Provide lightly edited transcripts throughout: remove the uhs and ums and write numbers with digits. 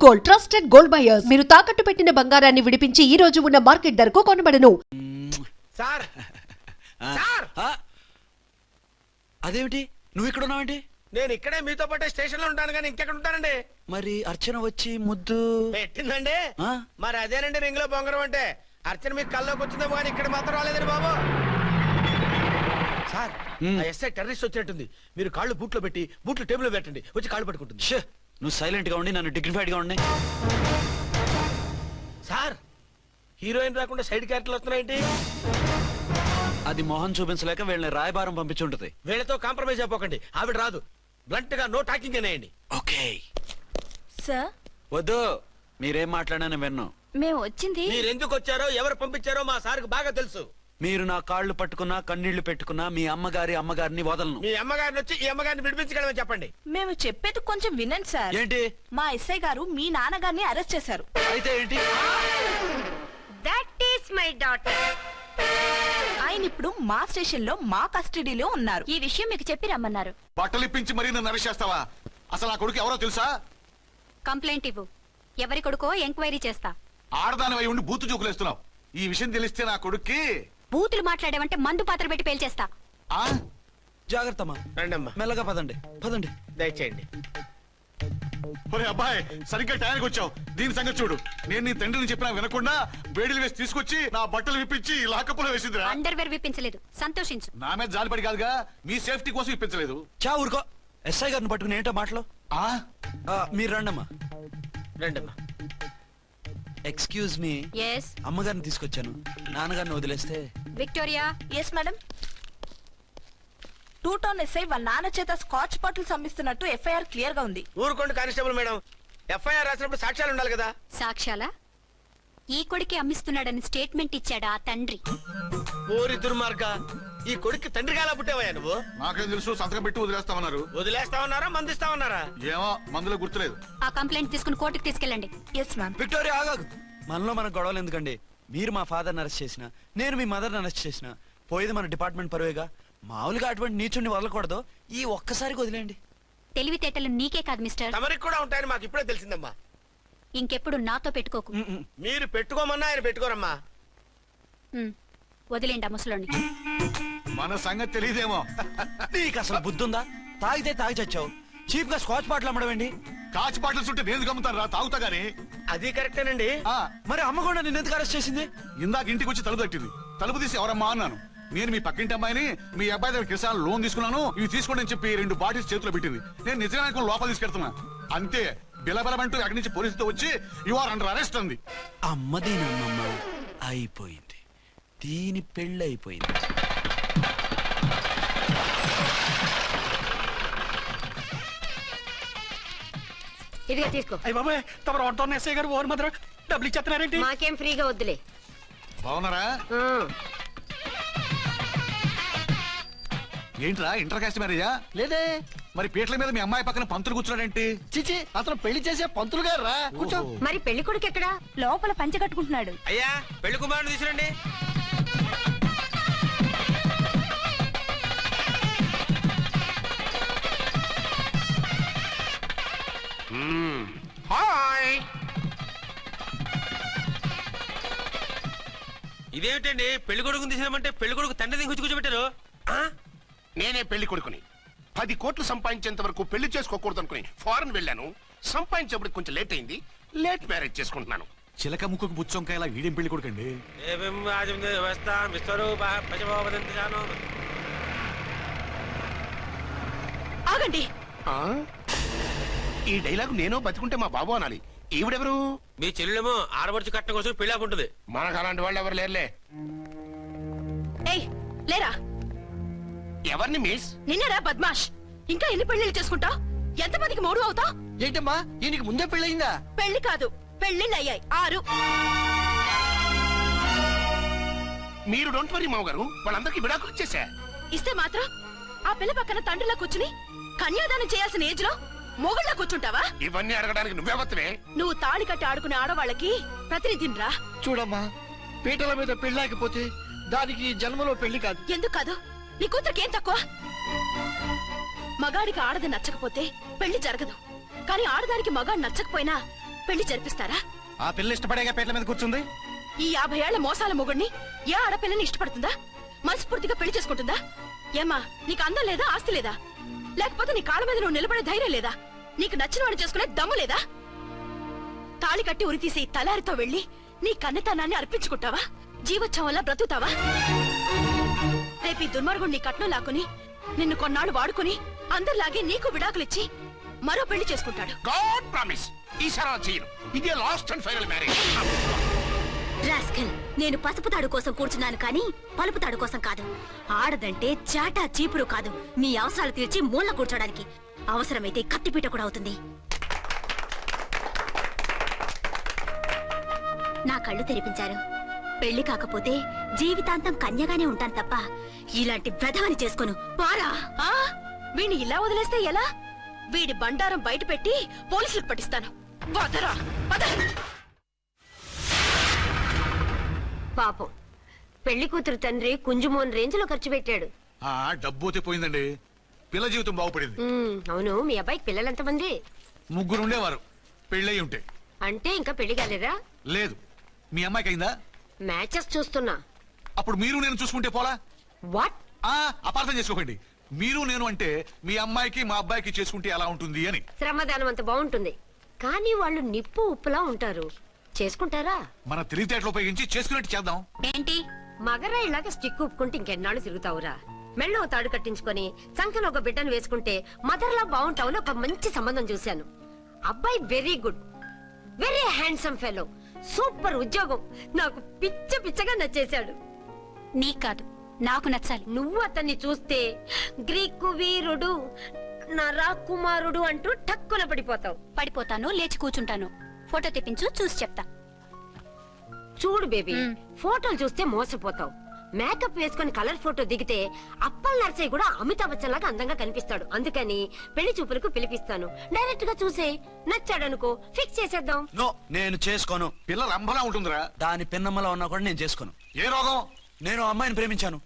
Gold, trusted gold buyers. మీరు తాకట్టు పెట్టిన బంగారాన్ని విడిపించి ఈ రోజు ఉన్న మార్కెట్ ధరకు కొనబడను. సార్ సార్ అదేమిటి నువ్వు ఇక్కడ ఉన్నావేంటి? నేను ఇక్కడే మీతో పాటే స్టేషన్ లో ఉంటాను కానీ ఇంకెక్కడ ఉంటానండి? మరి అర్చన వచ్చి ముద్దు పెట్టిందండి. మరి అదేనండి రింగ్ లో బొంగరం అంటే. అర్చన మీకు కల్లోకి వచ్చిందేమో కానీ ఇక్కడ మాత్రం రాలేదండి బాబు. సార్ ఎస్ఐ టెర్రరిస్ట్ వచ్చినట్టుంది. మీరు కాళ్ళు బూట్లో పెట్టి బూట్లు టేబుల్ పెట్టండి, వచ్చి కాళ్ళు పట్టుకుంటుంది. నువ్వు సైలెంట్ గా ఉండి నన్ను డిగ్నిఫైడ్ గా ఉండి. సార్ హీరోయిన్ రాకుండా సైడ్ క్యారెక్టర్లు వస్తున్నాయేంటి? అది మొహం చూపించలేక వీళ్ళని రాయబారం పంపించుంటది. వీళ్ళతో కాంప్రమైజ్ అయిపోకండి, ఆవిడ రాదు. బ్లంట్ గా నో టాకింగ్ అనేయండి. ఓకే సార్ వద్దు, మీరేం మాట్లాడానని విన్ను. మేము వచ్చింది మీరు ఎందుకు వచ్చారో ఎవరు పంపించారో మా సార్కు బాగా తెలుసు. మీరు నా కాళ్ళు పట్టుకున్నా కన్నీళ్లు పెట్టుకున్నా మీ అమ్మగారిని వదలను. మీ అమ్మగారిని వచ్చి ఈ అమ్మగారిని విడిపించగలమని చెప్పండి. మేము చెప్పేది కొంచెం వినండి సార్. ఏంటి? మా ఎస్ఐ గారు మీ నాన్నగారిని అరెస్ట్ చేశారు. అయితే ఏంటి? That is my daughter. ఆయన ఇప్పుడు మా స్టేషన్ లో మా కస్టడీలో ఉన్నారు. ఈ విషయం మీకు చెప్పి రమ్మన్నారు. బట్టలిప్పించి మరీ నన్ను అరెస్ట్ చేస్తావా? అసలు ఆ కొడుకు ఎవరో తెలుసా? కంప్లైంట్ ఇవ్వు. ఎవరి కొడుకో ఎంక్వైరీ చేస్తా. ఆడదానివై ఉండి బూతు చూకులేస్తున్నావు. ఈ విషయం తెలిస్తే నా కొడుక్కి బూతులు మాట్లాడేవంటే మందు పాత్ర పెట్టి పేల్చేస్తా. ఆ జాగ్రత్తమ్మా, రండమ్మా, మెల్లగా పదండి పదండి. దయచేయండి. ఒరే అబ్బాయి, సరిగ్గా టైంకి వచ్చావు. దీని సంగతి చూడు. నేను నీ తండ్రిని చెప్పినా వినకుండా బేడీలు వేసి తీసుకొచ్చి నా బట్టలు విప్పించి లాకప్పులో వేసిందిరా. అండర్వేర్ విప్పించలేదు, సంతోషించు. నా మీద జాలిపడి కాదుగా, మీ సేఫ్టీ కోసం ఇప్పించలేదు. చా ఊరుకో. ఎస్ఐ గారిని పట్టుకుని ఏంటో మాటలు. మీరు రండమ్మా. రండమ్మా. Excuse me. ఎస్ అమ్మగారిని తీసుకొచ్చాను, నాన్నగారిని వదిలేస్తే. Victoria. Yes madam. 2 town SI వాళ్ళ నాన్న చేత స్కాచ్ బాటిల్స్ అమ్మిస్తున్నట్టు ఎఫ్ఐఆర్ క్లియర్ గా ఉంది. ఊరుకోండి కానిస్టేబుల్ మేడం. ఎఫ్ఐఆర్ రాసినప్పుడు సాక్ష్యాలు ఉండాలి కదా. సాక్ష్యాలా? ఈ కొడుకే అమ్మిస్తున్నాడని స్టేట్మెంట్ ఇచ్చాడా ఆ తండ్రి? ఓరి దుర్మార్గ, ఈ కొడుక్కి తండ్రిగా ఎలా పుట్టావయ్యా నువ్వు? నాకేం తెలుసు, సంతకం పెట్టి వదిలేస్తామన్నారు. వదిలేస్తామన్నారా మందిస్తామన్నారా? ఏమో, మందులో గుర్తులేదు. ఆ కంప్లైంట్ తీసుకుని కోర్టుకు తీసుకెళ్ళండి. Yes ma'am. విక్టోరియా ఆగాగు. మనలో మన గొడవలు ఎందుకండి? మీరు మా ఫాదర్ని అరెస్ట్ చేసిన, నేను మీ మదర్ని అరెస్ట్ చేసిన, పోయేది మన డిపార్ట్మెంట్ పరువేగా. మామూలుగా అటువంటి నీచుని వదలకూడదు. ఈ ఒక్కసారికి వదిలేండి. తెలివితేటలు నీకే కాదు మిస్టర్, తమరికి కూడా ఉంటాయని మాకు ఇప్పుడే తెలిసిందమ్మా. ఇంకెప్పుడు నాతో పెట్టుకోకు. మీరు పెట్టుకోమన్నా ఆయన పెట్టుకోరమ్మా. వదిలేండి ఆ ముసలోని. మన సంగతి తెలియదేమో. నీకు అసలు బుద్ధుందా? తాగితే తాగి చచ్చావు. చీప్ గా స్కాచ్ బాటిల్ అమ్మడమేంటి? కాచి బాటిల్స్ ఉంటే నేను గమ్ముతాను రా, తాగుతా గానీ. అది కరెక్టేనండి. మరి అమ్మ కూడా నిన్ను ఎందుకు అరెస్ట్ చేసింది? ఇందాక ఇంటికి వచ్చి తలుపు తట్టింది. తలుపు తీసి ఎవరమ్మా అన్నాను. నేను మీ పక్కింటి అమ్మాయిని, మీ అబ్బాయి దగ్గర కిసాన్ లోన్ తీసుకున్నాను, ఇవి తీసుకోండి అని చెప్పి 2 బాటిల్స్ చేతిలో పెట్టింది. నేను నిజంగా లోపల తీసుకెళ్తున్నా. అంతే, బిలబిలమంటూ అక్కడి నుంచి పోలీసుతో వచ్చి యు ఆర్ అండర్ అరెస్ట్ అంది. అమ్మదేనమ్మమ్మ అయిపోయింది. దీని పెళ్ళి అయిపోయింది. ఇదిగా తీసుకో. అయ్య బాబాయ్, తమరు ఆటో ఎస్ఐ గారు ఓవర్ మాత్రం డబ్బులు ఇచ్చేస్తున్నారేంటి? మాకేం ఫ్రీగా వద్దులే. బాగున్నారా? ఏంట్రా ఇంటర్ కాస్ట్ మ్యారేజా? లేదే. మరి పీటల మీద మీ అమ్మాయి పక్కన పంతులు కూర్చున్నాడేంటి? చిచి, అతను పెళ్లి చేసే పంతులు గారు రా. కూర్చో. మరి పెళ్లి కొడుకు ఎక్కడా? లోపల పంచె కట్టుకుంటున్నాడు. అయ్యా, పెళ్లి కుమారుని తీసుకురండి. హాయ్. ఇదేమిటండి, పెళ్లి కొడుకుని తీసినామంటే పెళ్లి కొడుకు తండ్రి దిగి కూర్చోబెట్టారు. నేనే పెళ్లి కొడుకుని. 10 కోట్లు సంపాదించేంత వరకు పెళ్లి చేసుకోకూడదు అనుకుని ఫారెన్ వెళ్ళాను. సంపాదించేప్పుడు కొంచెం లేట్ అయింది. లేట్ మ్యారేజ్ చేసుకుంటున్నాను. చిలక ముక్కుకు బుచ్చొంకాయలా వీడేం పెళ్లి కొడుకండి? ఆగండి. ఈ డైలాగ్ నేను బతుకుంటే మా బాబు అనాలి. ఈవిడెవరు? మీ చెల్లెమో ఆడబడుచు కట్ట కోసం పెళ్లి ఆపుంటది. మనకు అలాంటి వాళ్ళు ఎవరు లేరులే. ఏయ్ లేరా. ఎవరిని మిస్? నిన్నరా బద్మాష్. ఇంకా ఎన్ని పెళ్లిళ్ళు చేసుకుంటా? ఎంతమందికి మూడు అవుతా? ఏంటమ్మా, ఈయనకి ముందే పెళ్ళయిందా? పెళ్లి కాదు, పెళ్లిళ్ళు అయ్యాయి 6. మీరు డోంట్ వరీ మామగారు, వాళ్ళందరికీ విడాకులు ఇచ్చేసా. ఇస్తే మాత్రం ఆ పిల్ల పక్కన తండ్రిలా కూర్చుని కన్యాదానం చేయాల్సిన ఏజ్ లో మొగుళ్ళ కూర్చుంటావా? ఇవన్నీ అడగడానికి నువ్వెవత్తవే? నువ్వు తాళి కట్టి ఆడుకునే ఆడవాళ్ళకి ప్రతినిధినిరా. చూడమ్మా, పీటల మీద పెళ్ళాకపోతే దానికి జన్మలో పెళ్లి కాదు. ఎందుకు కాదు? నీ కూతురికేం తక్కువ? మగాడికి ఆడది నచ్చకపోతే పెళ్లి జరగదు. కానీ ఆడదానికి మగాడు నచ్చకపోయినా పెళ్లి జరిపిస్తారా? ఆ పిల్ల ఇష్టపడేగా పేట్ల మీద కూర్చుంది. ఈ 50 ఏళ్ల మోసాల మొగుడిని ఏ ఆడపిల్లని ఇష్టపడుతుందా? మనస్ఫూర్తిగా పెళ్లి చేసుకుంటుందా? ఏమ్మా, నీకు అందం లేదా, ఆస్తి లేదా? లేకపోతే నీ కాళ్ళ మీద నువ్వు నిలబడే ధైర్యం లేదా? నీకు నచ్చిన వాడు చేసుకునే దమ్ము లేదా? తాళి కట్టి ఉరితీసే ఈ తలారితో వెళ్లి నీ కన్నెతనాన్ని అర్పించుకుంటావా? జీవోత్సవం వల్ల బ్రతుకుతావా? రేపు ఈ దుర్మార్గుడు నీ కట్నం లాక్కుని నిన్ను కొన్నాళ్ళు వాడుకుని అందరిలాగే నీకు విడాకులిచ్చి మరో పెళ్లి చేసుకుంటాడు. గాడ్ ప్రామిస్ ఈసారి అలా చేయను. ఇదే last and final marriage. Rascal, నేను పసుపు తాడు కోసం కూర్చున్నాను కానీ పలుపు తాడు కోసం కాదు. ఆడదంటే చాటా చీపురు కాదు, మీ అవసరాలు తీర్చి మూల కూర్చోడానికి. అవసరమైతే కత్తిపీట కూడా అవుతుంది. నా కళ్ళు తెరిపించారు. పెళ్లి కాకపోతే జీవితాంతం కన్యగానే ఉంటాను తప్ప ఇలాంటి బ్రధవని చేసుకోను. పారా! ఆ వీణ్ణి ఇలా వదిలేస్తే ఎలా? వీడి బండారం బయట పెట్టి పోలీసులకు పట్టిస్తాను. వదరా, వద. పాపం పెళ్లి కూతురు తండ్రి కుంజుమోన్ రేంజ్ లో ఖర్చు పెట్టాడు. ఆ డబ్బు పోయిందండి. పిల్ల జీవితం బాగుపడింది. అవును, మీ అబ్బాయికి పిల్లలు ఎంతమంది? 3 ఉండేవారు. పెళ్ళయి ఉంటే. అంటే ఇంకా పెళ్లి కాలేదా? లేదు. మీ అమ్మాయికి అయిందా? మ్యాచెస్ చూస్తున్నా. అప్పుడు మీరు నేను చూసుకుంటే పోలా? వాట్? అపార్థం చేసుకోకండి. మీరు నేను అంటే మీ అమ్మాయికి మా అబ్బాయికి చేసుకుంటే ఎలా ఉంటుంది అని. శ్రమదానం అంత బాగుంటుంది, కానీ వాళ్ళు నిప్పు ఉప్పులా ఉంటారు. చేసుకుంటారా? మన తెలివితేటలు ఉపయోగించి చేసుకున్నట్టు చేద్దాం. ఏంటి? మగరా ఇలాగ స్టిక్ ఉప్పుకుంటే ఇంకెన్నాళ్ళు తిరుగుతావురా? మెళ్ళో తాడు కట్టించుకొని చంకలో ఒక బిడ్డను వేసుకుంటే మదర్లా బాగుంటావుని ఒక మంచి సంబంధం చూశాను. అబ్బాయి very good, very handsome fellow, super ఉద్యోగం. నాకు పిచ్చగా నచ్చేశాడు. నీకు కాదు, నాకు నచ్చాలి. నువ్వు అతన్ని చూస్తే గ్రీకు వీరుడు, నరాకుమారుడు అంటూ టక్కున పడిపోతావు. పడిపోతాను, లేచి కూర్చుంటాను. ఫోటో తెప్పించు, చూసి చెప్తా. చూడు బేబీ, ఫోటోలు చూస్తే మోసపోతావు. మేకప్ వేసుకుని కలర్ ఫోటో దిగితే అప్పల్ నర్సయ్య కూడా అమితాబ్ బచ్చన్ లాగా అందంగా కనిపిస్తాడు. అందుకని పెళ్లి చూపులకు పిలిపిస్తాను. డైరెక్ట్ గా చూసే నచ్చాడనుకో ఫిక్స్ చేసేద్దాం. నో, నేను చేసుకోను. పిల్ల రంభలా ఉంటుందిరా. దాని పిన్నమ్మలా ఉన్నా కూడా నేను చేసుకోను. ఏ రోగం? నేను ఆ అమ్మాయిని ప్రేమించాను.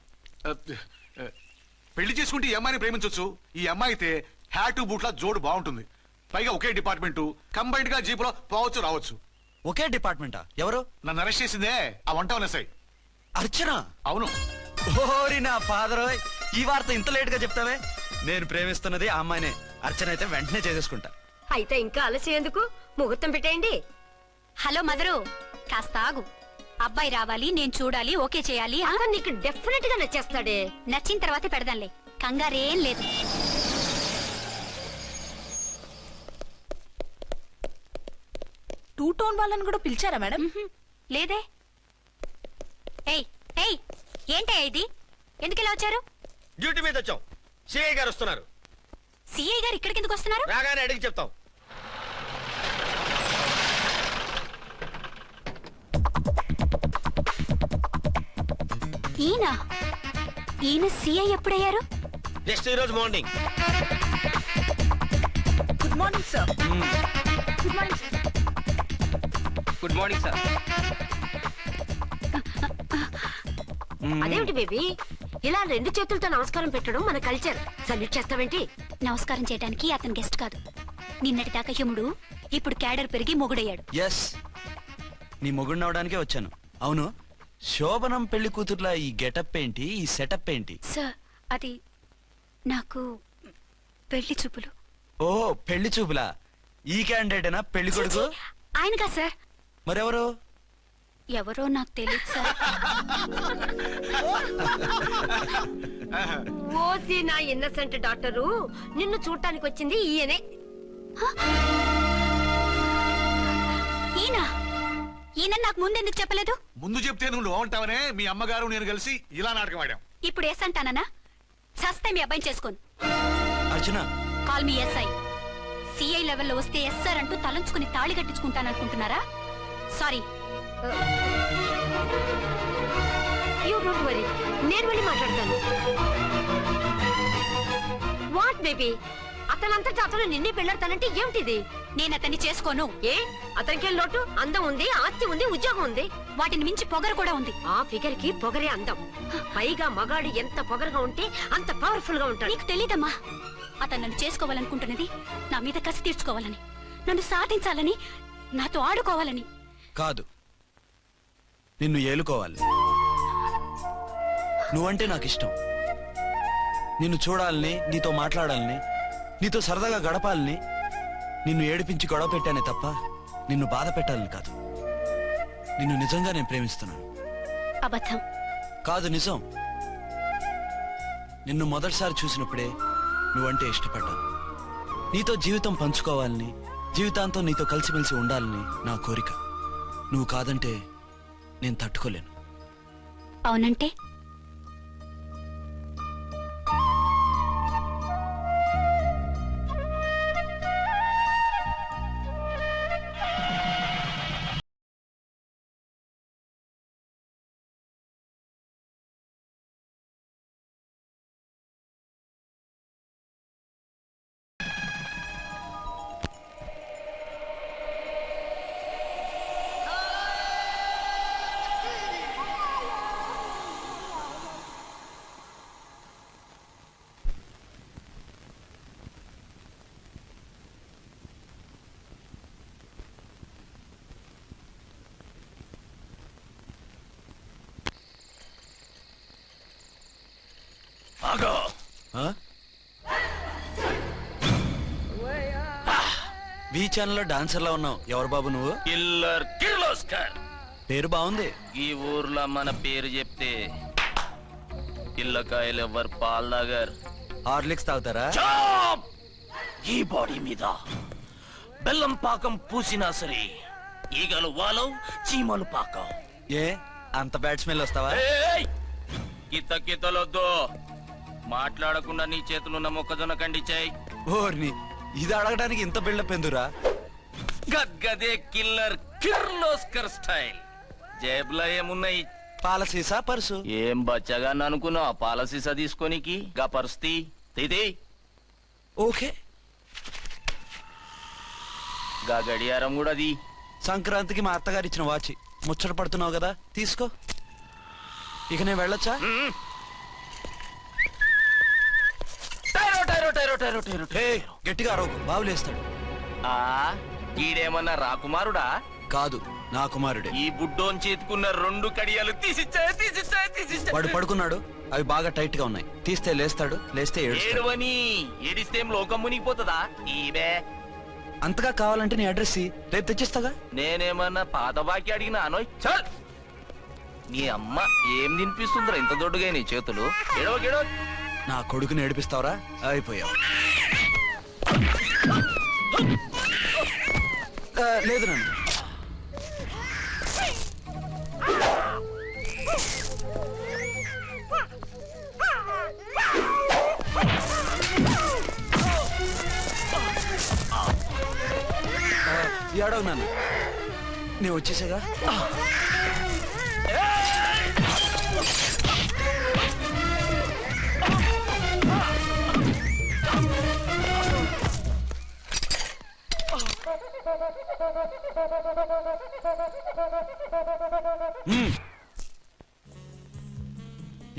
పెళ్లి చేసుకుంటే ఈ అమ్మాయిని ప్రేమించొచ్చు. ఈ అమ్మాయి అయితే హ్యాటు బూట్ల జోడు బాగుంటుంది. పైగా ఒకే డిపార్ట్మెంట్, కంబైన్డ్ గా జీపులో పోవచ్చు రావచ్చు. ఒకే డిపార్ట్మెంటా? ఎవరు? నన్ను అరెస్ట్ చేసిందే ఆ వంటవనసాయి. అర్చన? అవును. ఓరి నా ఫాదర్, ఈ వార్త ఇంత లేట్ గా చెప్తావే? నేను ప్రేమిస్తున్నది ఆ అమ్మాయినే. అర్చన అయితే వెంటనే చేసేసుకుంటా. అయితే ఇంకా ఆలస్యం ఎందుకు? ముహూర్తం పెట్టేయండి. హలో మదరు, కాస్త ఆగు. అబ్బాయి రావాలి, నేను చూడాలి, ఓకే చేయాలి. అతను నీకు డెఫినెట్ గా నచ్చేస్తాడే. నచ్చిన తర్వాతే పెడదాంలే, కంగారేం లేదు. టూ టోన్ వాళ్ళని కూడా పిలిచారా మేడం? లేదే. ఏయ్ ఏయ్, ఏంటయ్యా ఇది? ఎందుకు ఇలా వచ్చారు? డ్యూటీ మీద వచ్చాం. సిఐ గారు వస్తున్నారు. సిఐ గారు ఇక్కడికి ఎందుకు వస్తున్నారు? రాగానే అడిగి చెప్తాం. ఈయన సిఐ ఎప్పుడయ్యారు? నెక్స్ట్ ఈ రోజు morning. Good morning sir. Good morning sir. Good morning sir. అదేమిటి బేబీ, ఇలా 2 చేతులతో నమస్కారం పెట్టడం మన కల్చర్. సల్యూట్ చేస్తావేంటి? నమస్కారం చేయడానికి అతను గెస్ట్ కాదు. నిన్నటి దాకా యముడు, ఇప్పుడు క్యాడర్ పెరిగి మొగుడయ్యాడు. ఎస్, నీ మొగుడిని అవడానికే వచ్చాను. అవును, శోభనం పెళ్లి కూతుర్లా ఈ గెటప్ ఏంటి, ఈ సెటప్ ఏంటి? సార్, అది నాకు పెళ్లి చూపులు. ఓ, పెళ్లి చూపులా? ఈ క్యాండిడేటేనా పెళ్లి కొడుకు? ఆయనగా సార్. మరెవరు? ఎవరో నాకు తెలియదు సార్. ఓసి నా ఇన్నసెంట్ డాక్టరు, నిన్ను చూడటానికి వచ్చింది ఈయనే. ఈయన నాకు ముందెందుకు చెప్పలేదు? ముందు చెప్తే నువ్వు బాగుంటావనే మీ అమ్మగారు నేను కలిసి ఇలా నాటకం ఆడాం. ఇప్పుడు ఎస్ అంటానా? సస్తే మీ అబ్బాయిని చేసుకోను. అర్చన, కాల్ మీ ఎస్ఐ. సిఐ లెవెల్లో వస్తే ఎస్ఆర్ అంటూ తలంచుకుని తాళి కట్టించుకుంటాననుకుంటున్నారా? సారీ. యూ డోంట్ వరీ, నేను వెళ్ళి మాట్లాడతాను. వాట్ బేబీ, అతనంతటా అతను నిన్నే పెళ్ళాడతానంటే ఏమిటిది? నేను అతన్ని చేసుకోను. ఏ, అతనికేం లోటు? అందం ఉంది, ఆస్తి ఉంది, ఉద్యోగం ఉంది. వాటిని మించి పొగరు కూడా ఉంది. ఆ ఫిగర్ కి పొగరే అందం. పైగా మగాడు ఎంత పొగరుగా ఉంటే అంత పవర్ఫుల్ గా ఉంటాడు. నీకు తెలీదమ్మా, అతను నన్ను చేసుకోవాలనుకుంటున్నది నా మీద కసి తీర్చుకోవాలని, నన్ను సాధించాలని, నాతో ఆడుకోవాలని. కాదు, నిన్ను ఏలుకోవాలి. నువ్వంటే నాకు ఇష్టం. నిన్ను చూడాలని, నీతో మాట్లాడాలని, నీతో సరదాగా గడపాలని, నిన్ను ఏడిపించి గొడవ పెట్టానే తప్ప నిన్ను బాధ పెట్టాలని కాదు. నిన్ను నిజంగా నేను ప్రేమిస్తున్నాను. అబద్ధం. కాదు, నిజం. నిన్ను మొదటిసారి చూసినప్పుడే నువ్వంటే ఇష్టపడ్డాను. నీతో జీవితం పంచుకోవాలని, జీవితాంతం నీతో కలిసిమెలిసి ఉండాలని నా కోరిక. నువ్వు కాదంటే నేను తట్టుకోలేను. అవునంటే? బీ ఛానల్లో డాన్సర్లా ఉన్నావు. ఎవరు బాబు నువ్వు? కిల్లర్ కిర్లోస్కర్. పేరు బాగుంది. ఈ ఊర్లో మన పేరు చెప్తే పిల్లకాయలు ఎవరు పాల్దాగర్. హార్లిక్స్ తాగుతారా? ఈ బాడీ మీద బెల్లం పాకం పూసినా సరే ఈగలు వాలవు, చీమలు పాకం. ఏ అంత బ్యాడ్ స్మెల్ వస్తావా? కిత కితలొద్దు. మాట్లాడకుండా నీ చేతులున్న మొక్కజొన్న కండిచాయి. ఓర్ని, ఇది అడగడానికి ఇంత బిల్డప్ ఎందురా? గద్గదే కిల్లర్ కిర్లోస్కర్ స్టైల్. జేబులో ఏమున్నాయి? పాలసీసా, పర్సు? ఏం బచ్చగా అనుకున్నావు పాలసీసా తీసుకోనికి? గా పరిస్థితి తీది. ఓకే. గా గడియారం కూడా అది. సంక్రాంతికి మా అత్తగారు ఇచ్చిన వాచి. ముచ్చట పడుతున్నావు కదా, తీసుకో. ఇక నేను వెళ్ళొచ్చా? గట్టిగా అరవకు, బావులేస్తాడు. ఈడేమన్నా రాకుమారుడా? కాదు, నా కుమారుడే. ఈ బుడ్డోన్ చేతుకున్న 2 కడియాలు తీసిచ్చాయి. వాడు పడుకున్నాడు, అవి బాగా టైట్ గా ఉన్నాయి. తీస్తే లేస్తాడు, లేస్తే ఏడుస్తాడు. ఏడవని ఏడిస్తే ఏం లోకం మునిగిపోతుందా? ఈబే అంతగా కావాలంటే నీ అడ్రస్ రేపు తెచ్చిస్తాగా. నేనేమన్నా పాత బాకి అడిగినా అనోయ్. చల్, నీ అమ్మ ఏం తినిపిస్తుందిరా ఇంత దొడ్డుగా నీ చేతులు? ఎడవ గెడవ. నా కొడుకుని ఏడిపిస్తావరా? అయిపోయావు. లేదు నన్ను. ఏడవు నన్ను, నేను వచ్చేసాగా.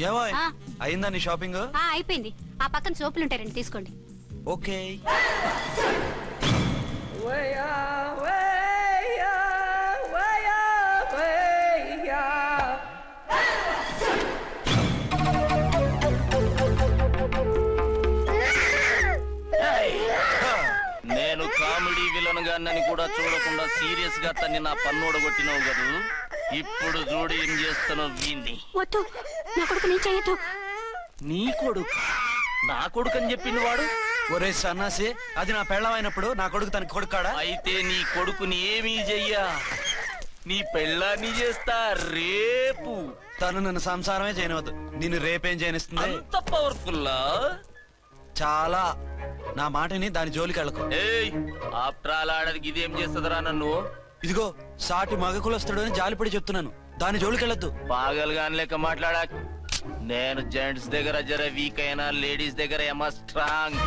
ఏమో అయిందా నీ షాపింగ్? అయిపోయింది. ఆ పక్కన సోపులు ఉంటాయి, రండి తీసుకోండి. ఓకే. నేను కామెడీ విలన్ గాన్నని కూడా చూడకుండా సీరియస్ గా తన్ని నా పన్నోడు కొట్టినవు కదూ. ఇప్పుడు చూడు ఏం చేస్తానో వీణ్ణి. వద్దు, నా కొడుకు నేను చేయొద్దు. నీ కొడుకు? నా కొడుకు అని చెప్పింది వాడు. ఒరే సన్నాసి, అది నా పెళ్ళమైనప్పుడు నా కొడుకు తనకి కొడుకాడా? అయితే నీ కొడుకుని ఏమీ చెయ్యా, నీ పెళ్ళాన్ని చేస్తా రేపు. తను నన్ను సంసారమే చేయనవద్దు, నిన్ను రేపేం చేయనిస్తుంది? అంత పవర్ఫుల్లా? చాలా. నా మాటని దాని జోలికి వెళ్ళకు. ఆఫ్టర్ ఆల్ ఆడదికి ఇదేం చేస్తుందిరా నన్ను? ఇదిగో సాటి మగకులు వస్తాడు అని జాలిపడి చెప్తున్నాను, దాని జోలికి వెళ్ళొద్దు. పాగలుగాని లెక్క మాట్లాడా. నేను జెంట్స్ దగ్గర జర వీక్ అయినా లేడీస్ దగ్గర ఏమో స్ట్రాంగ్.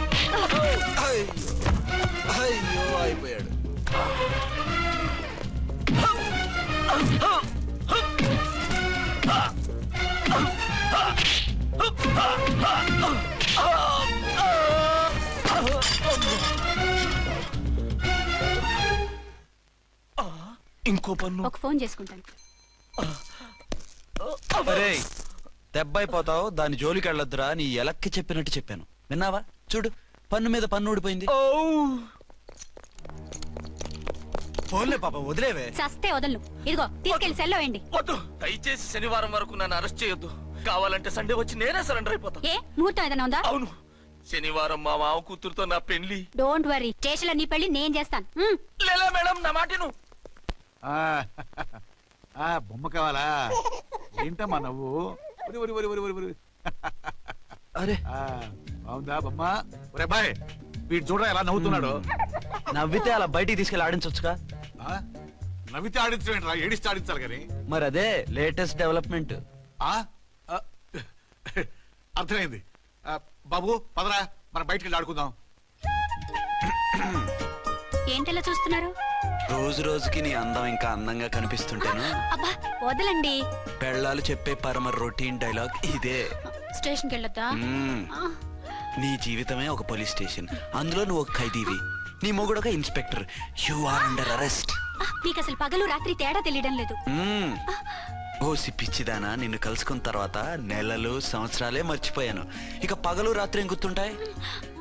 అయ్యో అయిపోయాడు. ఇంకో పన్ను. ఒక ఫోన్ చేసుకుంటాను. అరే దెబ్బైపోతావు, దాని జోలికి వెళ్ళొద్దురా. నీ ఎలక్కి చెప్పినట్టు చెప్పాను, విన్నావా? చూడు, పన్ను మీద పన్ను ఊడిపోయింది. ఫోన్లే పాప, వదిలేవే. సస్తే వదలను. ఇదిగో తీసుకెళ్లి సెల్లో వేయండి. వద్దు, దయచేసి శనివారం వరకు నన్ను అరెస్ట్ చేయొద్దు. కావాలంటే సండే వచ్చి నేనే సరెండర్ అయిపోతా. ఏ ముహూర్తం ఏదైనా ఉందా? అవును, శనివారం మా మామ కూతురుతో నా పెళ్లి. డోంట్ వరీ, స్టేషన్ లో నీ పెళ్లి నేను చేస్తాను. లేలా మేడం, నా మాటను. బొమ్మ కావాలా? ఏంటమ్మా నవ్వు? ఒరి ఒరి ఒరి ఒరి ఒరి ఒరి. అరే బాగుందా బొమ్మ? ఒరే బాయ్, వీడు చూడరా ఎలా నవ్వుతున్నాడు. నవ్వితే అలా బయటికి తీసుకెళ్ళి ఆడించొచ్చుగా. నవ్వితే ఆడించడం, ఏడిస్తే ఆడించాలి కానీ. మరి అదే లేటెస్ట్ డెవలప్మెంట్. అర్థమైంది. బాబు పదరా, మనం బయటికి వెళ్ళి ఆడుకుందాం. ఏంటలా చూస్తున్నారు? రోజు రోజుకి నీ అందం ఇంకా అందంగా కనిపిస్తుంటేను. అబ్బా వదలండి. పెళ్ళాలు చెప్పే పరమ రొటీన్ డైలాగ్ ఇదే. స్టేషన్కి వెళ్ళొద్దా? నీ జీవితమే ఒక పోలీస్ స్టేషన్, అందులో నువ్వు ఒక ఖైదీవి, నీ మొగుడు ఒక inspector. You are under arrest. మీకు అసలు పగలు రాత్రి తేడా తెలియడం లేదు. ఓ సిప్పిచ్చిదానా, నిన్ను కలుసుకున్న తర్వాత నెలలు సంవత్సరాలే మర్చిపోయాను. ఇక పగలు రాత్రి ఏం గుర్తుంటాయి?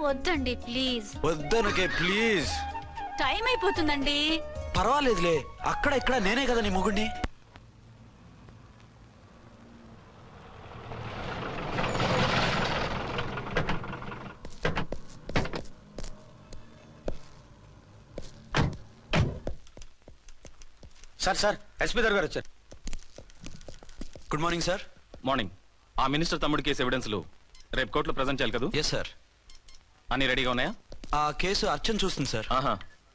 వద్దండి ప్లీజ్. వద్దనకే ప్లీజ్. టైం అయిపోతుందండి. పర్వాలేదులే, అక్కడ ఇక్కడ నేనే కదా నీ మొగుడిని. సార్ ఎస్పీ గారు వచ్చారు. Good morning sir. మార్నింగ్. ఆ మినిస్టర్ తమ్ముడి కేసు ఎవిడెన్స్లు రేపు కోర్టులో ప్రెజెంట్ చేయాలి కదా? Yes sir. అన్ని రెడీగా ఉన్నాయా? ఆ కేసు అర్చన చూస్తుంది సార్.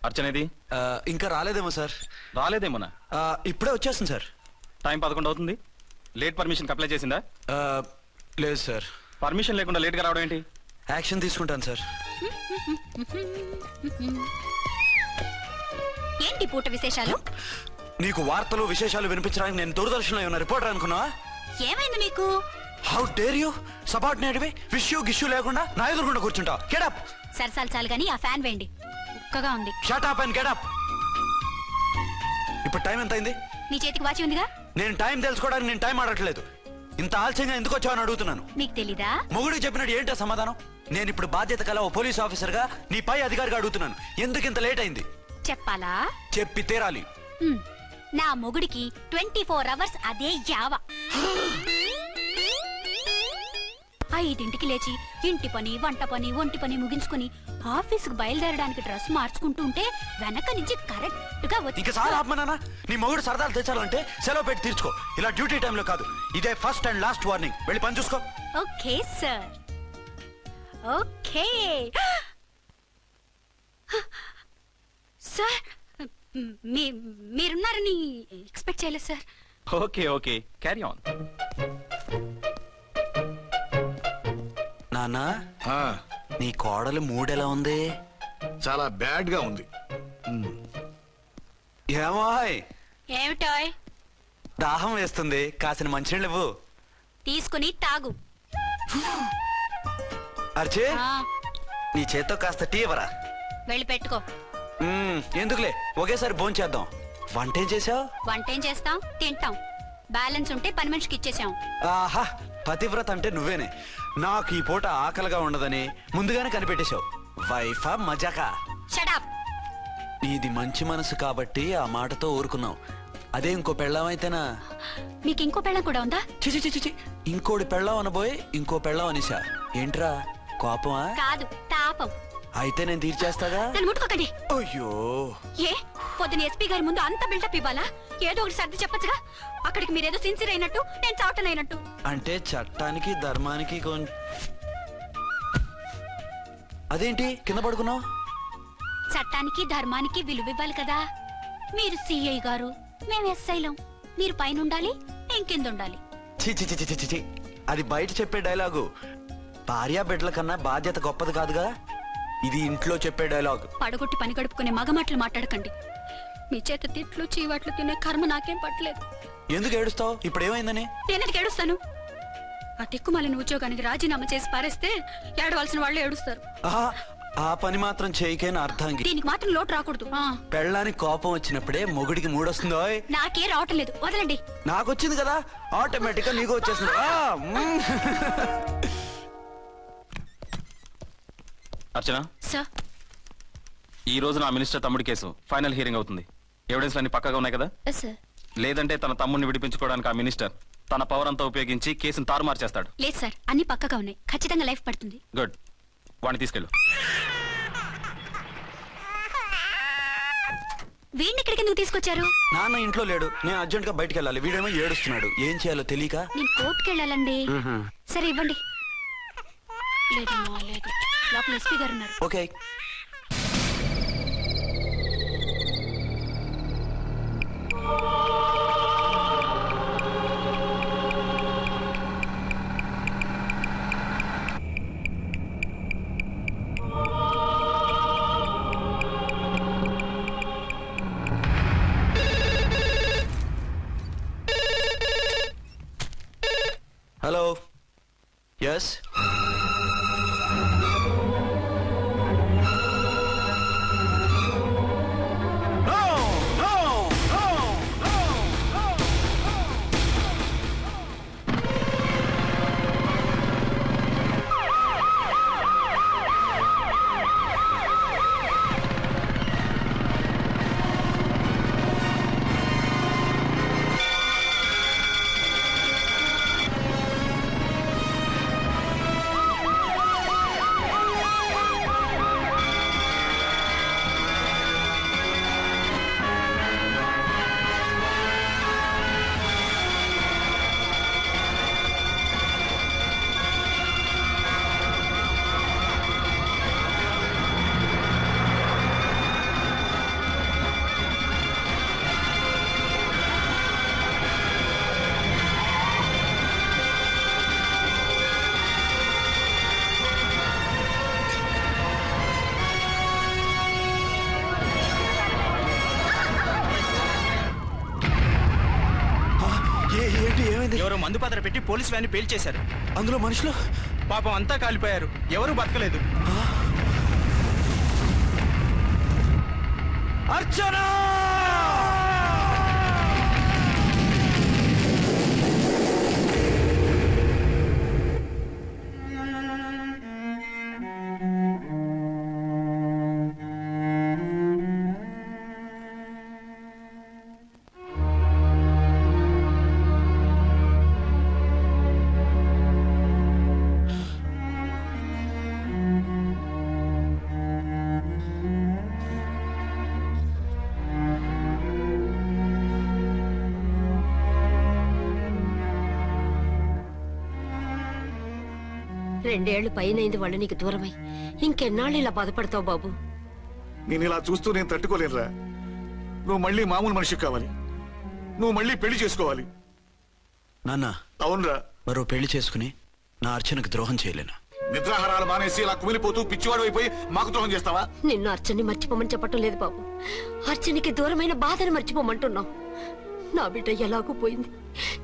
అర్చనేది? ఇంకా రాలేదేమో సార్. రాలేదేమోనా? ఇప్పుడే వచ్చేస్తుంది సార్. టైం 11 అవుతుంది. లేట్ పర్మిషన్ అప్లై చేసిందా? లేదు సార్. పర్మిషన్ లేకుండా లేట్ గా రావడం ఏంటి? యాక్షన్ తీసుకుంటాను సార్. ఏంటి పూట విశేషాలు? నీకు వార్తలు విశేషాలు వినిపించడానికి నేను దూరదర్శన్లో ఉన్న రిపోర్టర్ అనుకున్నావా? ఏమైంది మీకు? హౌ డేర్ యూ సబార్డినేట్వి విష్యూ గిష్యూ లేకుండా నా ఎదురుకుండా కూర్చుంటావు? Get up. సరసాలు చాలు గానీ ఆ ఫ్యాన్ వేయండి, ఉక్కగా ఉంది. Shut up and get up. ఇప్పుడు టైం ఎంత అయింది? నీ చేతికి వాచి ఉందిగా. నేను టైం తెలుసుకోవడానికి నేను టైం ఆడట్లేదు. ఇంత ఆలస్యంగా ఎందుకు వచ్చావని అడుగుతున్నాను. మీకు తెలీదా? మొగుడికి చెప్పినట్టు ఏంటో సమాధానం? నేను ఇప్పుడు బాధ్యత కల ఓ పోలీస్ ఆఫీసర్ గా నీ పై అధికారిగా అడుగుతున్నాను, ఎందుకు ఇంత లేట్ అయింది? చెప్పాలా? చెప్పి తీరాలి. నా మొగుడికి 24 hours అదే యావ. 5ంటికి లేచి ఇంటి పని, వంట పని, ఒంటి పని ముగించుకుని ఆఫీసుకు బయలుదేరడానికి డ్రెస్ మార్చుకుంటూ ఉంటే వెనక నుంచి కరెక్ట్ గా వచ్చి. ఇంకా చాలా ఆపమన్నానా? నీ మొగుడు సరదాలు తెచ్చాలంటే సెలవు పెట్టి తీర్చుకో. ఇలా డ్యూటీ టైంలో కాదు. ఇదే ఫస్ట్ అండ్ లాస్ట్ వార్నింగ్. వెళ్ళి పని చూసుకో. Okay sir, okay sir. మీరున్నారని ఎక్స్పెక్ట్ చేయలేదు సార్. Okay okay, carry on. నానా, నీ కోడలు మూడెలా ఉంది? చాలా బ్యాడ్ గా ఉంది. ఏమాయ్? ఏమిటాయ్? దాహం వేస్తుంది, కాసిన మంచినీళ్ళు ఇవ్వు. తీసుకుని తాగు. అర్చే, నీ చేత్తో కాస్త టీ ఇవ్వరా. వెళ్ళి పెట్టుకో. ఎందుకులే, ఒకేసారి భోంచేద్దాం. వంటేం చేసావు? వంటేం చేస్తాం, తింటాం. బ్యాలెన్స్ ఉంటే పని మనిషికి ఇచ్చేసాం. ఆహా, పతివ్రత అంటే నువ్వేనే. నాకు ఈ పూట ఆకలిగా ఉండదని ముందుగానే కనిపెట్టేశావు. వైఫా మజాకా? Shut up. నీది మంచి మనసు కాబట్టి ఆ మాటతో ఊరుకున్నావు. అదే ఇంకో పెళ్ళం అయితేనా? మీకు ఇంకో పెళ్ళం కూడా ఉందా? చిచి చిచి చి, ఇంకోటి పెళ్ళం అనబోయి ఇంకో పెళ్ళం అనేసా. ఏంట్రా కోపమా? కాదు, తాపం. అయితే నేను తీర్చేస్తాగా. నన్ను ముట్టుకోకండి. అయ్యో, ఏ పొద్దున ఎస్పీ గారి ముందు అంత బిల్డప్ ఇవ్వాలా? ఏదో ఒకటి సర్ది చెప్పచ్చుగా. అక్కడికి మీరేదో సిన్సియర్ అయినట్టు, నేను చావటం అయినట్టు. అంటే చట్టానికి ధర్మానికి అదేంటి కింద పడుకున్నావు? చట్టానికి ధర్మానికి విలువ ఇవ్వాలి కదా. మీరు సిఐ గారు, మేము ఎస్ఐలం. మీరు పైన ఉండాలి, నేను కింద ఉండాలి. చి చి చి చి చి, అది బయట చెప్పే డైలాగు. భార్యా బిడ్డల కన్నా బాధ్యత గొప్పది కాదుగా. ఇది ఇంట్లో చెప్పే డైలాగ్. పడగొట్టి పని గడుపుకునే మగ మాటలు మాట్లాడకండి. మీ చేత తిట్లు చీవాట్లు తినే కర్మ నాకేం పట్టలేదు. ఎందుకు ఏడుస్తావు? ఇప్పుడు ఏమైందని? నేనెందుకు ఏడుస్తాను? ఆ తిక్కుమాలిన ఉద్యోగానికి రాజీనామా చేసి పారేస్తే ఏడవలసిన వాళ్ళు ఏడుస్తారు. ఆ పని మాత్రం చేయకేన అర్థంగి. దీనికి మాత్రం లోటు రాకూడదు. పెళ్ళానికి కోపం వచ్చినప్పుడే మొగుడికి మూడొస్తుందో. నాకే రావటం లేదు, వదలండి. నాకొచ్చింది కదా, ఆటోమేటిక్ గా నీకు వచ్చేస్తుంది. అర్చన, సార్, ఈ రోజు నా మినిస్టర్ తమ్ముడి కేసు ఫైనల్ హియరింగ్ అవుతుంది. ఎవిడెన్స్ అన్ని పక్కగా ఉన్నాయి కదా? సార్. లేదంటే తన తమ్ముడిని విడిపించుకోవడానికి ఆ మినిస్టర్ తన పవర్ అంతా ఉపయోగించి కేసును తారుమారు చేస్తాడు. లేదు సార్, అన్ని పక్కగా ఉన్నాయి. ఖచ్చితంగా లైఫ్ పడుతుంది. గుడ్, వాడిని తీసుకెళ్ళు. వీడిని ఇక్కడికి ఎందుకు తీసుకొచ్చారు? నాన్న ఇంట్లో లేడు, నేను అర్జెంట్ గా బయటకు వెళ్ళాలి. వీడేమో ఏడుస్తున్నాడు, ఏం చేయాలో తెలియక. నేను కోర్టుకు వెళ్ళాలండి. సరే ఇవ్వండి. లేదమ్మా, లేదు. లోపల ఎస్పీ గారు ఉన్నారు. ఓకే. హలో. ఎస్. ఎవరో మందు పాత్ర పెట్టి పోలీసు వ్యాన్ని పేల్చేశారు. అందులో మనుషులు పాపం అంతా కాలిపోయారు, ఎవరు బతకలేదు. అర్చనా! రెండేళ్లు పైనైంది వాళ్ళు నీకు దూరమై. ఇంకెన్నాళ్ళు ఇలా బాధపడతావు బాబు? నేను ఇలా చూస్తూ నేను తట్టుకోలేనురా. నువ్వు మళ్ళీ మామూలు మనిషి కావాలి, నువ్వు మళ్ళీ పెళ్లి చేసుకోవాలి. నాన్న. అవునరా. మరో పెళ్లి చేసుకుని నా అర్చనకు ద్రోహం చేయలేను. నిద్రాహారాలు మానేసి ఇలా కుమిలిపోతూ పిచ్చివాడు అయిపోయి మాకు ద్రోహం చేస్తావా? నిన్ను అర్చన్ని మర్చిపోమని చెప్పటం లేదు బాబు, అర్చనికి దూరమైన బాధను మర్చిపోమంటున్నావు. నా బిడ్డ ఎలాగూ పోయింది,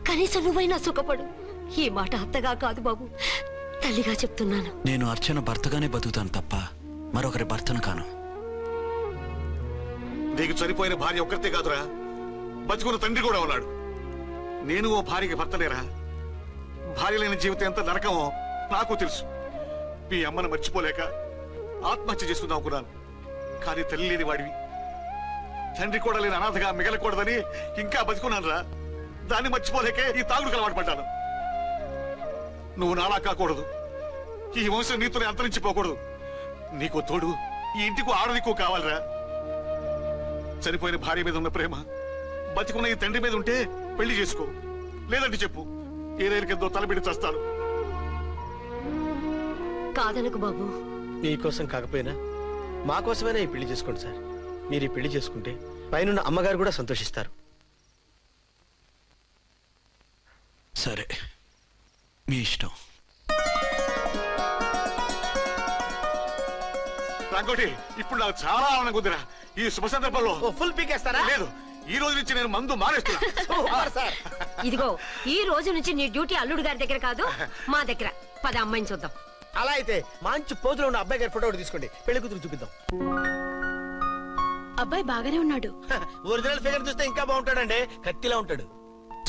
కనీసం నువ్వైనా సుఖపడు. ఈ మాట అత్తగా కాదు బాబు, తల్లిగా చెప్తున్నాను. నేను అర్చన భర్తగానే బతుకుతాను తప్ప మరొకరి భర్తను కాను. నీకు చనిపోయిన భార్య ఒక్కరితే కాదురా, బతుకున్న తండ్రి కూడా ఉన్నాడు. నేను ఓ భార్యకి భర్తలేరా? భార్య లేని జీవితం ఎంత నరకమో నాకు తెలుసు. మీ అమ్మను మర్చిపోలేక ఆత్మహత్య చేసుకుందాం అనుకున్నాను. కానీ తల్లి లేని వాడివి, తండ్రి కూడా లేని అనాథగా మిగలకూడదని ఇంకా బతుకున్నాను రా. దాన్ని మర్చిపోలేకే ఈ తాగుడుకు అలవాటు పడ్డాను. నువ్వు నాలా కాకూడదు, ఈ వంశం నీతోనే అంతరించిపోకూడదు. నీకు తోడు ఈ ఇంటికి ఆడదికు కావాలిరా. చనిపోయిన భార్య మీద ఉన్న ప్రేమ బతికున్న ఈ తండ్రి మీద ఉంటే పెళ్లి చేసుకో, లేదంటే చెప్పు, ఏ రైలుకెంతో తలబెడి చేస్తాను. కాదనకు బాబు. మీకోసం కాకపోయినా మా కోసమైనా ఈ పెళ్లి చేసుకోండి సార్. మీరు ఈ పెళ్లి చేసుకుంటే పైన అమ్మగారు కూడా సంతోషిస్తారు. సరే, మీ ఇష్టం. రంగోటి, ఇప్పుడు నాకు చాలా ఆనందంగా ఉందిరా. ఈ శుభ సందర్భంలో ఫుల్ పీకేస్తారా? లేదు, ఈ రోజు నుంచి నేను మందు మానేస్తున్నా. ఇదిగో, ఈ రోజు నుంచి నీ డ్యూటీ అల్లుడు గారి దగ్గర కాదు, మా దగ్గర. పద అమ్మాయిని చూద్దాం. అలా అయితే మంచి పోజులో ఉన్న అబ్బాయి గారి ఫోటో ఒకటి తీసుకోండి, పెళ్లి కూతురు చూపిద్దాం. అబ్బాయి బాగానే ఉన్నాడు. ఒరిజినల్ ఫిగర్ చూస్తే ఇంకా బాగుంటాడండి, కత్తిలా ఉంటాడు.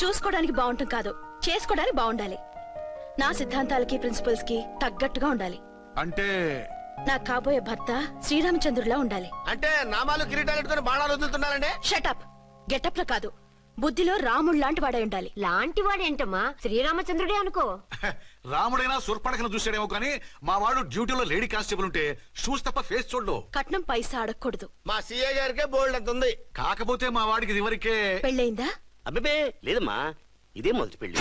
చూసుకోవడానికి బాగుంటుంది కాదు, చేసుకోవడానికి బాగుండాలి. నా సిద్ధాంతాలకి ప్రిన్సిపల్స్ కి తగ్గట్టుగా ఉండాలి. అంటే నా కాబోయే భర్త శ్రీరామచంద్రుడిలా ఉండాలి. అంటే నామాలు కిరీటాలు ఎట్టుకుని బాణాలు వదులుతున్నారండి. షటప్. గెటప్ లో కాదు, బుద్ధిలో రాముడు లాంటి వాడై ఉండాలి. లాంటి వాడేంటమ్మా, శ్రీరామచంద్రుడే అనుకో. రాముడైనా సూర్పడకను చూసాడేమో కానీ మా వాడు డ్యూటీలో లేడీ కానిస్టేబుల్ ఉంటే షూస్ తప్ప ఫేస్ చూడడు. కట్నం పైసా అడగకూడదు. మా సీఏ గారికే బోల్డ్ అంత ఉంది. కాకపోతే మా వాడికి ఇదివరకే పెళ్ళయిందా? అబ్బే లేదమ్మా, ఇదే మొదటి పెళ్లి.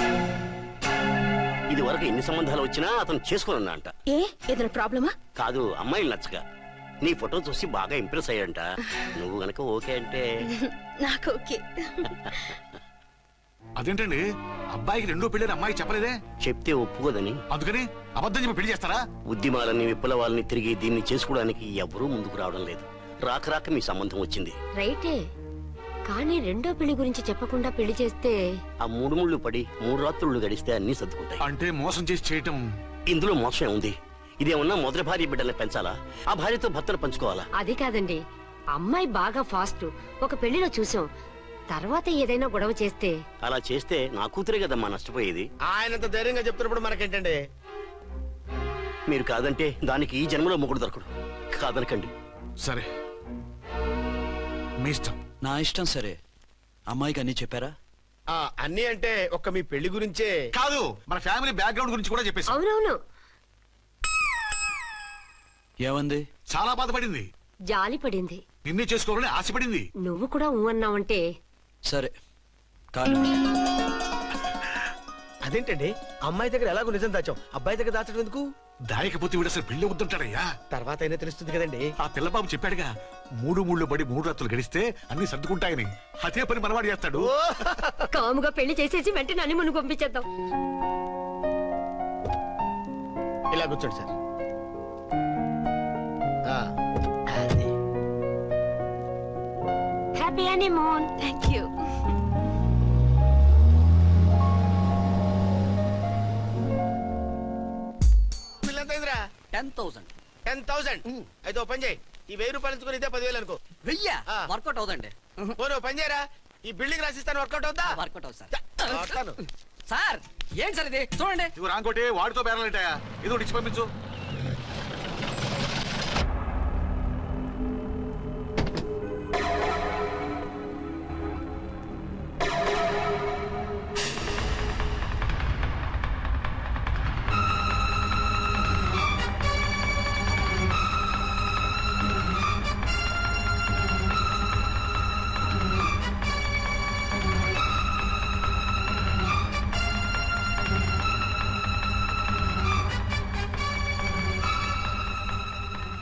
ఇది వరకు ఎన్ని సంబంధాలు వచ్చినా అతను చేసుకోనున్నా అంట. ఏ ఏదైనా ప్రాబ్లమా? కాదు, అమ్మాయిలు నచ్చగా నీ ఫోటో చూసి బాగా ఇంప్రెస్ అయ్యాడంట. నువ్వు గనక ఓకే అంటే నాకు ఓకే. అదేంటండి, అబ్బాయికి రెండో పెళ్లి అమ్మాయి చెప్పలేదే? చెప్తే ఒప్పుకోదని. అందుకని అబద్ధం చెప్పి పెళ్లి చేస్తారా? ఉద్యమాలని విప్లవాలని తిరిగి దీన్ని చేసుకోవడానికి ఎవరూ ముందుకు రావడం లేదు. రాక రాక మీ సంబంధం వచ్చింది. రైటే, కానీ రెండో పెళ్లి గురించి చెప్పకుండా పెళ్లి చేస్తే ఆ 3 ముళ్ళు పడి 3 రాత్రులు గడిస్తే అన్ని సర్దుకుంటాయి. అంటే మోసం చేసి చేయటం. ఇందులో మోసం ఉంది. ఇదేమన్నా మొదటి భార్య బిడ్డల్ని పెంచాలా, ఆ భార్యతో భర్తను పంచుకోవాలా? అది కాదండి, అమ్మాయి బాగా ఫాస్ట్. ఒక పెళ్లిలో చూసాం, తర్వాత ఏదైనా గొడవ చేస్తే. అలా చేస్తే నా కూతురే కదమ్మా నష్టపోయేది. ఆయనంత ధైర్యంగా చెప్తున్నప్పుడు మనకేంటండి? మీరు కాదంటే దానికి ఈ జన్మలో మొగుడు దొరకడు. కాదనకండి. సరే, మీ ఇష్టం. నా ఇష్టం. సరే, అమ్మాయికి అన్ని చెప్పారా? అన్ని అంటే ఒక్క మీ పెళ్లి గురించే కాదు, మన ఫ్యామిలీ బ్యాక్గ్రౌండ్ గురించి కూడా చెప్పేసి. అవునవును. ఏమంది? చాలా బాధపడింది, జాలి పడింది, నిన్నే చేసుకోవాలని ఆశపడింది. నువ్వు కూడా అన్నావంటే. సరే కానీ అదేంటండి, అమ్మాయి దగ్గర ఎలాగో నిజం దాచాం, అబ్బాయి దగ్గర దాచడం ఎందుకు? దాయకపోతే వీడు అసలు పెళ్లి వద్దంటాడయ్యా. తర్వాత అయినా తెలుస్తుంది కదండి. ఆ పిల్లబాబు చెప్పాడుగా, 3 ముళ్ళు పడి 3 రాత్రులు గడిస్తే అన్ని సర్దుకుంటాయని. అదే పని మనవాడు చేస్తాడు. కాముగా పెళ్లి చేసేసి వెంటనే అన్ని మును పంపించేద్దాం. ఇలా కూర్చోండి sir. Happy honeymoon. Thank you. పిల్లంతైందిరా? 10,000. 10,000. అయితే ఓ పని చేయి, ఈ 1000 రూపాయలు ఎంచుకుని ఇదే 10,000 అనుకో. వర్కౌట్ అవుదండి. పోను పని చేయరా, ఈ బిల్డింగ్ రాసిస్తాను. వర్కౌట్ అవుతా? వర్కౌట్ అవుతుంది సార్. వస్తాను. సార్ ఏంటి సార్ ఇది, చూడండి. ఇవి రాంకోటి వాడితో బేరాలంటాయా? ఇది ఒకటి ఇచ్చి పంపించు.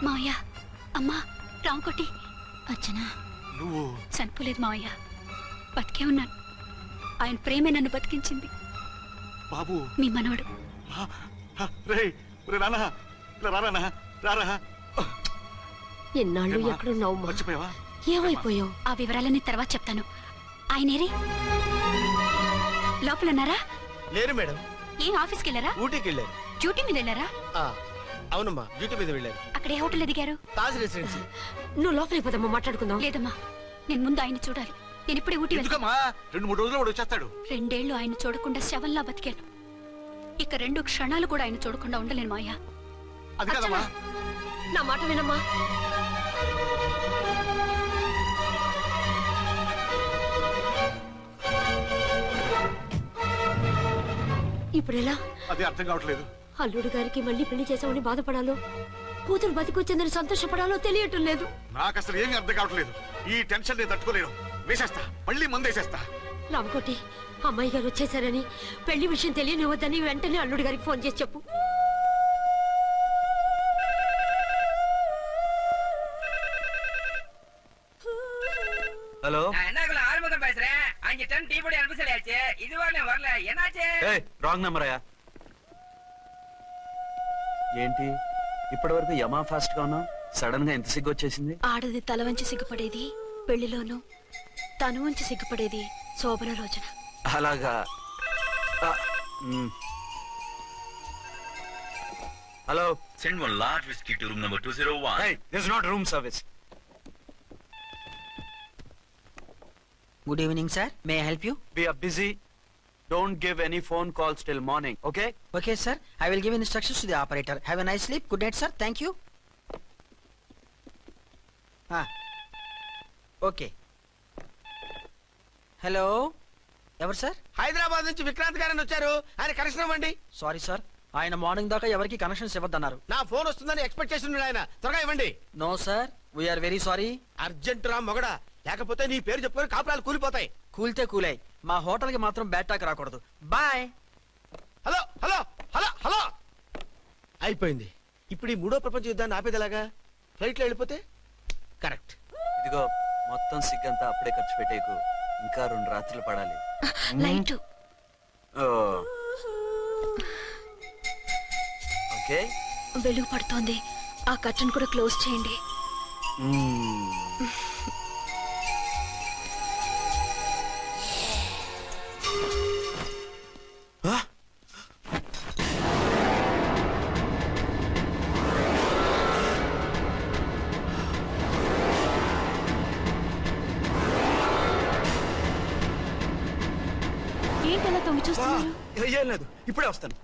మావయ్య, అమ్మా, రాంకోటి. అచ్చనా, నువ్వు చనిపోలేదు మావయ్య, బతికే ఉన్నాను. ఆయన ప్రేమే నన్ను బతికించింది. బాబు, మీ మనవడు. ఎన్నాళ్ళు ఎక్కడున్నావు? మర్చిపోయావా? ఏమైపోయావు? ఆ వివరాలన్నీ తర్వాత చెప్తాను. ఆయనేరి లోపల ఉన్నారా? లేరు మేడం. ఏం ఆఫీస్కి వెళ్ళారా? ఊటీకి వెళ్ళారు. డ్యూటీ మీద వెళ్ళారా? అవునమ్మా, డ్యూటీ మీద వెళ్ళారు. అక్కడ ఏ హోటల్ ఎదిగారు? తాజ్ రెసిడెన్సీ. నువ్వు లోపలికి పోదమ్మా, మాట్లాడుకుందాం. లేదమ్మా, నేను ముందు ఆయన చూడాలి. నేను ఇప్పుడే ఊటీ వెళ్తాను. ఎందుకమ్మా, 2-3 రోజుల్లో వాడు వచ్చేస్తాడు. 2 ఏళ్లు ఆయన చూడకుండా శవంలా బతికాను. ఇక 2 క్షణాలు కూడా ఆయన చూడకుండా ఉండలేను మాయా. అది కాదమ్మా, నా మాట వినమ్మా. ఇప్పుడెలా? అది అర్థం కావట్లేదు. అల్లుడు గారికి మళ్ళీ పెళ్లి చేసామని బాధపడాలో, కూతురు బతికొచ్చిందని సంతోషపడాలో తెలియటం లేదు. నాకు అసలు ఏమీ అర్థం కావట్లేదు. ఈ టెన్షన్ నేను తట్టుకోలేను. వేసేస్తా, మళ్ళీ మందేసేస్తా. రామకోటి, అమ్మాయి గారు వచ్చేసారని, పెళ్లి విషయం తెలియనివ్వద్దని వెంటనే అల్లుడు గారికి ఫోన్ చేసి చెప్పు. ஹலோ என்னக்குள்ள ஆரம்பத்தில் பேசுறேன். 5 டன் டீ பொடி அனுப்பி சொல்லியாச்சு. இது வரல வரல, என்னாச்சு? రాంగ్ నెంబర్ అయ్యా. ఏంటి ఇప్పటి వరకు యమా ఫాస్ట్ గా ఉన్నావు, సడన్ గా ఎంత సిగ్గు వచ్చేసింది? ఆడది తల వంచి సిగ్గుపడేది పెళ్లిలోను, తను వంచి సిగ్గుపడేది శోభన రోజున. అలాగా. Hello. Send one large whiskey to room number 201. Hey, this is not room service. Good evening, sir. May I help you? We are busy. Don't give any phone calls till morning, okay? Okay, sir. I will give instructions to the operator. Have a nice sleep. Good night, sir. Thank you. Okay. Hello. ఎవరు sir? Hyderabad నుంచి విక్రాంత్ గారని వచ్చారు. ఆయన connection ఇవ్వండి. Sorry sir, ఆయన morning దాకా ఎవరికి connections ఇవ్వద్దన్నారు. నా ఫోన్ వస్తుందని ఎక్స్పెక్ట్ చేసి ఉన్నాడు ఆయన. త్వరగా ఇవ్వండి. No sir, we're very sorry. Urgent రా మొగడా, లేకపోతే నీ పేరు చెప్పుకొని కాపురాలు కూలిపోతాయి. కూల్తే కూలాయి, మా హోటల్ కి మాత్రం బ్యాడ్ టాక్ రాకూడదు. Bye. Hello hello hello hello. అయిపోయింది. ఇప్పుడు ఈ మూడో ప్రపంచ యుద్ధాన్ని ఆపేదిలాగా? ఫ్లైట్ లో వెళ్ళిపోతే కరెక్ట్. ఇదిగో మొత్తం సిగ్గంతా అప్పుడే ఖర్చు పెట్టేకు, ఇంకా 2 రాత్రులు పడాలి. లైట్ ఓకే, వెలుగు పడుతోంది. ఆ కర్టన్ కూడా క్లోజ్ చేయండి. ఏంటలా తొంగి చూస్తున్నారు? ఏం లేదు, ఇప్పుడే వస్తాను.